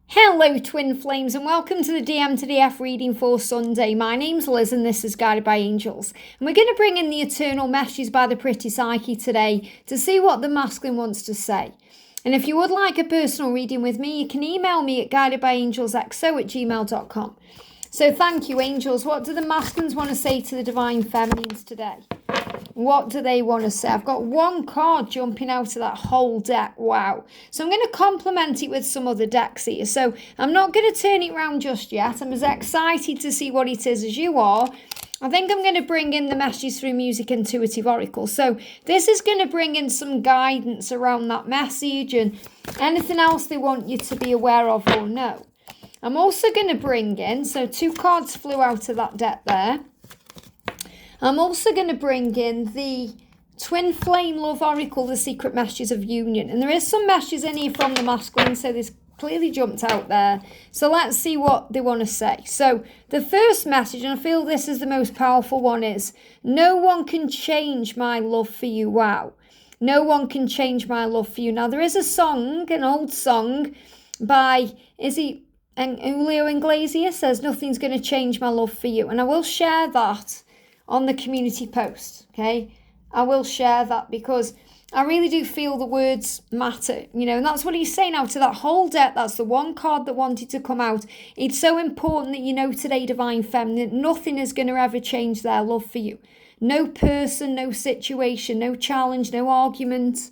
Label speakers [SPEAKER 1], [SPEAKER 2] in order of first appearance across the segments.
[SPEAKER 1] Hello Twin Flames and welcome to the DM to DF reading for Sunday. My name's Liz and this is Guided by Angels. And we're going to bring in the eternal messages by the pretty Psyche today to see what the masculine wants to say. And if you would like a personal reading with me, you can email me at guidedbyangelsxo@gmail.com. So thank you, angels. What do the masculines want to say to the divine feminines today? What do they want to say? I've got one card jumping out of that whole deck. Wow. So I'm going to complement it with some other decks here. So I'm not going to turn it around just yet. I'm as excited to see what it is as you are. I think I'm going to bring in the messages through Music Intuitive Oracle. So this is going to bring in some guidance around that message and anything else they want you to be aware of or know. I'm also going to bring in, so two cards flew out of that deck there. I'm also going to bring in the Twin Flame Love Oracle, the Secret Messages of Union. And there is some messages in here from the masculine, so this clearly jumped out there. So let's see what they want to say. So the first message, and I feel this is the most powerful one, is no one can change my love for you. Wow. No one can change my love for you. Now there is a song, an old song by, and Julio Iglesias says, nothing's going to change my love for you. And I will share that on the community post, okay? I will share that because I really do feel the words matter, and that's what he's saying out of that whole deck. That's the one card that wanted to come out. It's so important that you know today, Divine Feminine, nothing is going to ever change their love for you. No person, no situation, no challenge, no argument,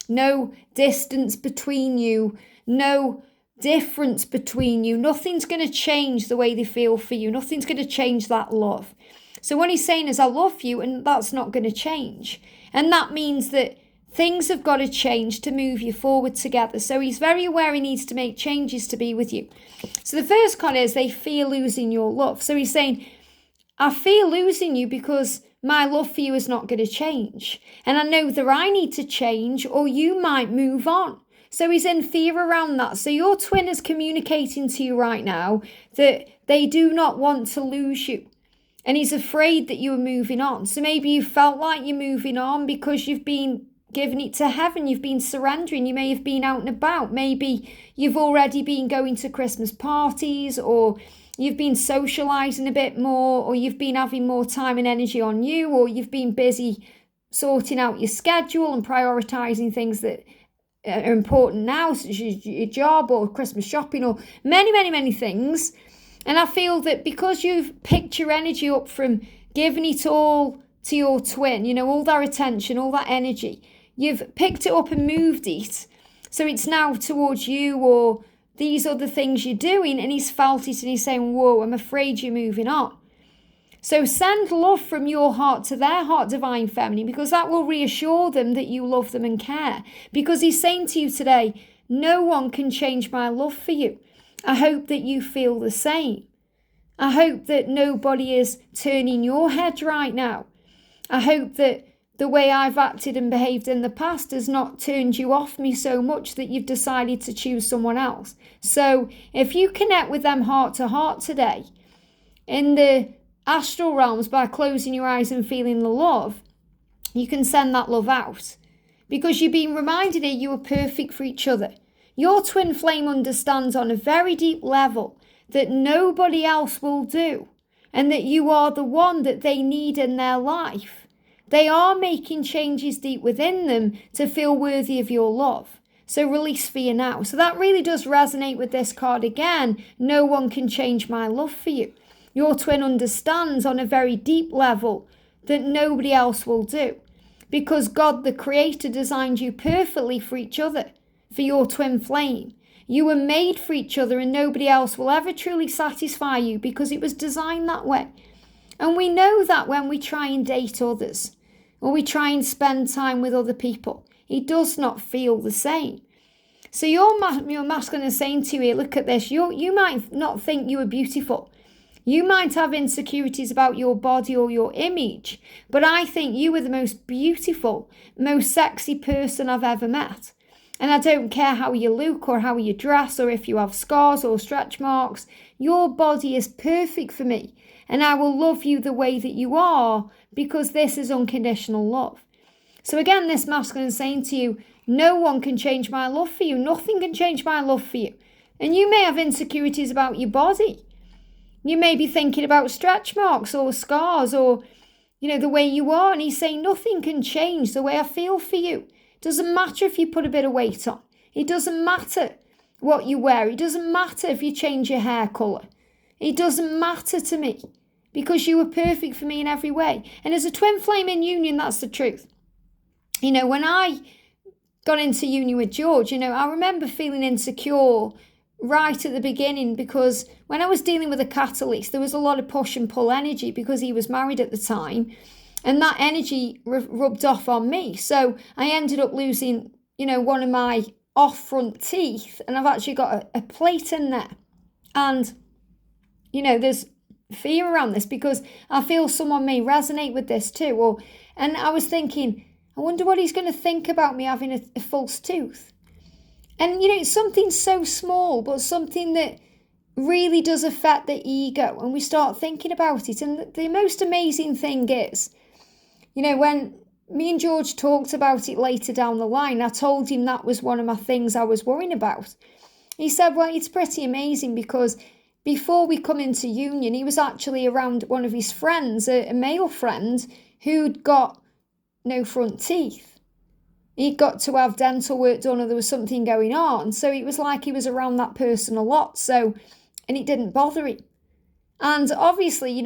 [SPEAKER 1] no distance between you, no difference between you. Nothing's going to change the way they feel for you. Nothing's going to change that love. So what he's saying is, I love you, and that's not going to change. And that means that things have got to change to move you forward together. So he's very aware he needs to make changes to be with you. So the first card is they fear losing your love. So he's saying, I fear losing you because my love for you is not going to change. And I know that I need to change or you might move on. So he's in fear around that. So your twin is communicating to you right now that they do not want to lose you. And he's afraid that you are moving on. So maybe you felt like you're moving on because you've been giving it to heaven. You've been surrendering. You may have been out and about. Maybe you've already been going to Christmas parties, or you've been socializing a bit more, or you've been having more time and energy on you, or you've been busy sorting out your schedule and prioritizing things that are important now, such as your job or Christmas shopping or many, many, many things. And I feel that because you've picked your energy up from giving it all to your twin, all that attention, all that energy, you've picked it up and moved it. So it's now towards you or these other things you're doing, and he's felt it and he's saying, whoa, I'm afraid you're moving on. So send love from your heart to their heart, Divine Feminine, because that will reassure them that you love them and care. Because he's saying to you today, no one can change my love for you. I hope that you feel the same. I hope that nobody is turning your head right now. I hope that the way I've acted and behaved in the past has not turned you off me so much that you've decided to choose someone else. So if you connect with them heart to heart today, in the astral realms, by closing your eyes and feeling the love, you can send that love out. Because you're being reminded here you are perfect for each other. Your twin flame understands on a very deep level that nobody else will do, and that you are the one that they need in their life. They are making changes deep within them to feel worthy of your love. So release fear now. So that really does resonate with this card again. No one can change my love for you. Your twin understands on a very deep level that nobody else will do, because God the Creator designed you perfectly for each other. For your twin flame, you were made for each other, and nobody else will ever truly satisfy you because it was designed that way. And we know that when we try and date others or we try and spend time with other people, it does not feel the same. So your masculine is saying to you, look at this, you might not think you are beautiful. You might have insecurities about your body or your image, but I think you are the most beautiful, most sexy person I've ever met. And I don't care how you look or how you dress or if you have scars or stretch marks. Your body is perfect for me. And I will love you the way that you are, because this is unconditional love. So again, this masculine is saying to you, no one can change my love for you. Nothing can change my love for you. And you may have insecurities about your body. You may be thinking about stretch marks or scars or, the way you are. And he's saying nothing can change the way I feel for you. It doesn't matter if you put a bit of weight on. It doesn't matter what you wear. It doesn't matter if you change your hair colour. It doesn't matter to me because you were perfect for me in every way. And as a twin flame in union, that's the truth. When I got into union with George, I remember feeling insecure right at the beginning because when I was dealing with a catalyst, there was a lot of push and pull energy because he was married at the time. And that energy rubbed off on me. So I ended up losing, one of my off front teeth. And I've actually got a plate in there. And, there's fear around this because I feel someone may resonate with this too. And I was thinking, I wonder what he's going to think about me having a false tooth. And, it's something so small, but something that really does affect the ego. And we start thinking about it. And the most amazing thing is, when me and George talked about it later down the line, I told him that was one of my things I was worrying about. He said, well, it's pretty amazing because before we come into union, he was actually around one of his friends, a male friend, who'd got no front teeth. He'd got to have dental work done or there was something going on. So it was like he was around that person a lot. And it didn't bother him. And obviously,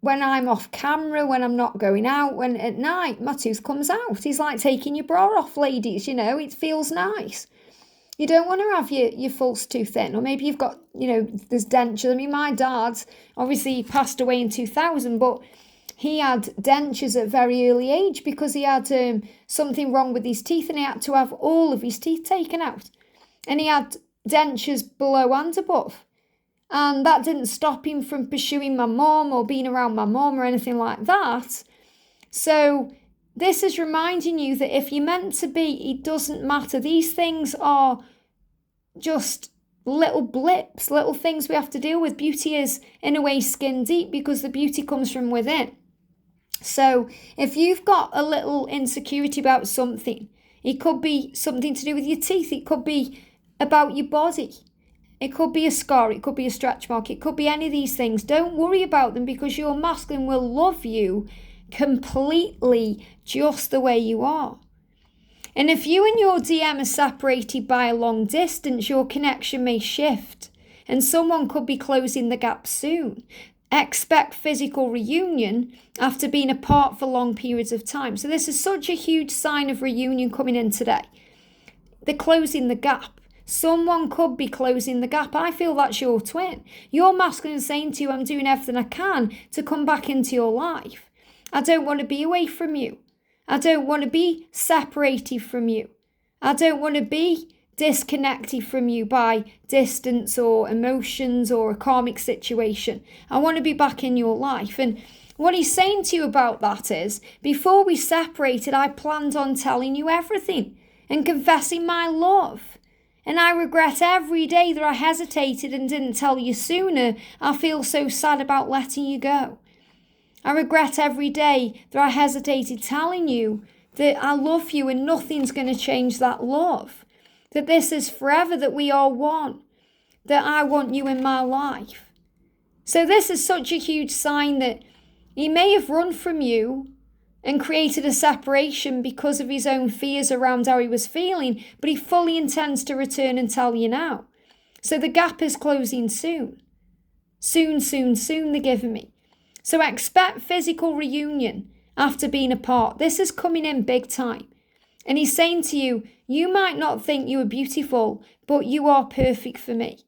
[SPEAKER 1] when I'm off camera, when I'm not going out, when at night, my tooth comes out. It's like taking your bra off, ladies, it feels nice. You don't want to have your false tooth in, or maybe you've got, there's dentures. I mean, my dad, obviously he passed away in 2000, but he had dentures at a very early age because he had something wrong with his teeth and he had to have all of his teeth taken out. And he had dentures below and above. And that didn't stop him from pursuing my mom or being around my mom or anything like that. So this is reminding you that if you're meant to be, it doesn't matter. These things are just little blips, little things we have to deal with. Beauty is, in a way, skin deep because the beauty comes from within. So if you've got a little insecurity about something, it could be something to do with your teeth. It could be about your body. It could be a scar. It could be a stretch mark. It could be any of these things. Don't worry about them because your masculine will love you completely just the way you are. And if you and your DM are separated by a long distance, your connection may shift and someone could be closing the gap soon. Expect physical reunion after being apart for long periods of time. So this is such a huge sign of reunion coming in today. They're closing the gap. Someone could be closing the gap. I feel that's your twin. Your masculine is saying to you, I'm doing everything I can to come back into your life. I don't want to be away from you. I don't want to be separated from you. I don't want to be disconnected from you by distance or emotions or a karmic situation. I want to be back in your life. And what he's saying to you about that is, before we separated, I planned on telling you everything and confessing my love. And I regret every day that I hesitated and didn't tell you sooner. I feel so sad about letting you go. I regret every day that I hesitated telling you that I love you and nothing's going to change that love. That this is forever, that we are one. That I want you in my life. So this is such a huge sign that he may have run from you and created a separation because of his own fears around how he was feeling, but he fully intends to return and tell you now. So the gap is closing soon. Soon, soon, soon, they're giving me. So expect physical reunion after being apart. This is coming in big time. And he's saying to you, you might not think you are beautiful, but you are perfect for me.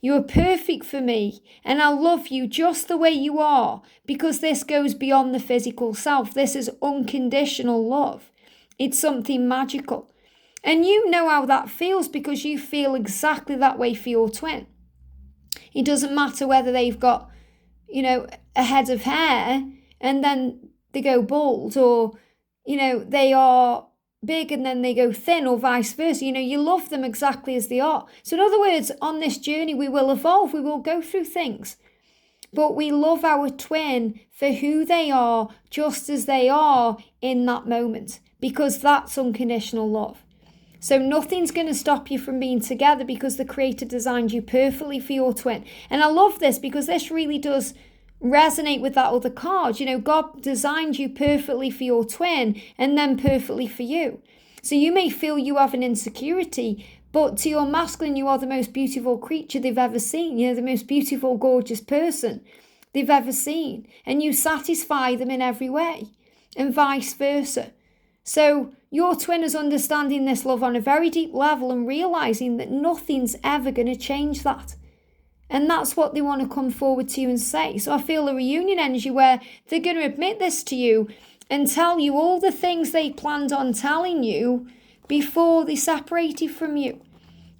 [SPEAKER 1] You are perfect for me, and I love you just the way you are, because this goes beyond the physical self. This is unconditional love. It's something magical. And you know how that feels because you feel exactly that way for your twin. It doesn't matter whether they've got, a head of hair and then they go bald, or, they are big and then they go thin, or vice versa. You love them exactly as they are. So in other words, on this journey, we will evolve, we will go through things, but we love our twin for who they are, just as they are in that moment, because that's unconditional love. So nothing's going to stop you from being together because the Creator designed you perfectly for your twin. And I love this because this really does resonate with that other card. You know, God designed you perfectly for your twin and then perfectly for you. So you may feel you have an insecurity, but to your masculine, you are the most beautiful creature they've ever seen. You're the most beautiful, gorgeous person they've ever seen. And you satisfy them in every way, and vice versa. So your twin is understanding this love on a very deep level and realizing that nothing's ever going to change that. And that's what they want to come forward to you and say. So I feel a reunion energy where they're going to admit this to you and tell you all the things they planned on telling you before they separated from you.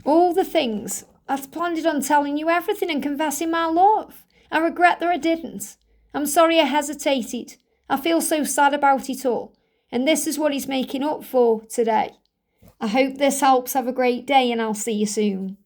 [SPEAKER 1] All the things. I planned on telling you everything and confessing my love. I regret that I didn't. I'm sorry I hesitated. I feel so sad about it all. And this is what he's making up for today. I hope this helps. Have a great day and I'll see you soon.